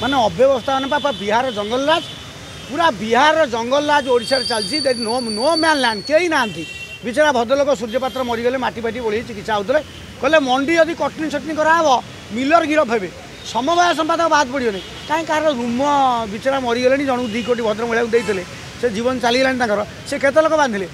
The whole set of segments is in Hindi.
माने अव्यवस्था मैंने पापा बिहार जंगल राज पूरा बिहार जंगल राज ओडिशा चलती नो नो मैन लैंड कहीं ना बिचरा भद्रलोक सूर्यपात्र मरीगले माटी फाटी बोली चिकित्सा होते कहले मंडी यदि कटनी छटनी कराव मिलर गिरफ हे समवाय संपादक बाद पड़ोनी कहीं कह रूम बिचरा मरीगले जन 2 कोटी भद्र महिला देते से जीवन चलीगला से केते लोक बांधिले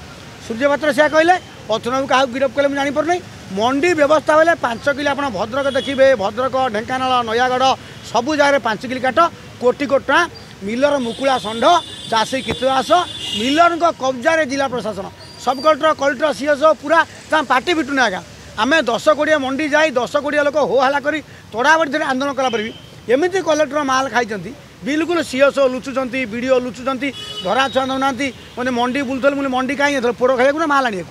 सूर्यपात्र से कहले अथुना क्या गिरफ कले मुझे जापर नहीं मंडी व्यवस्था बेले 5 किलो आप भद्रक देखिए भद्रक ढेंकानाल नयागढ़ सबू जगह 5 किलो काट कोटी कोटी टाँह मिलर मुकुला षंढ चाषी कृतदास मिलर कब्जा जिला प्रशासन सब कलेक्टर सीएस पूरा पार्टी फिटुना आज्ञा आम 10 कोड़िया मंडी जाई 10 कोड़िया लोक हो हल्ला कर तड़ाबड़ी आंदोलन कलापर भी एमती कलेक्टर माल खाई बिल्कुल सीएस लुचुंट विडीओ लुचुंट धरा छुआ दौना मैंने मंडी बुलूल मुझे मंडी कहीं पोड़ खाइबा ना माल आने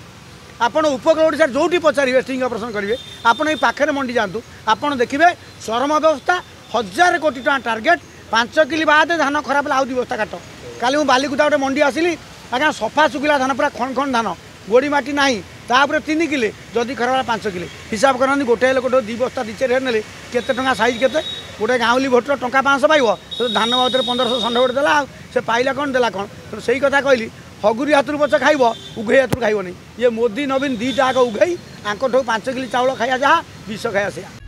आपड़ उपकूल ओडिशा जोटी पचारे स्टिंग ऑपरेशन करेंगे आपड़ ये पाखे मंडी जातु आपड़ देखिए चरम व्यवस्था 1000 कोटी टाँह टार्गेट 5 किलो बाद धान खराब आउ व्यवस्था काट काली मुझे बालिकुदा गोटे मंडी आसिली आज्ञा सफा सुखिला धान पूरा खण खण धान गोड़ी माटी ना तापर 3 किले जदि खराब 5 किले हिसाब करते गोटे लोक 2 बस्ता 2-4 ने केते टंका साइज केते गोटे गाँवली भोटर टंका 500 पाइब धान बाबद 1500 षंढ गोटे देला से पाइला कौन देला कौन तो सही कथा कहली हगुरी हाथरू पच खाइब उघे हाथरू खाइब नहीं ये मोदी नवीन 2टा आग उघे आंकठू 5 किलो चाउल खाया जहाँ विष खाया से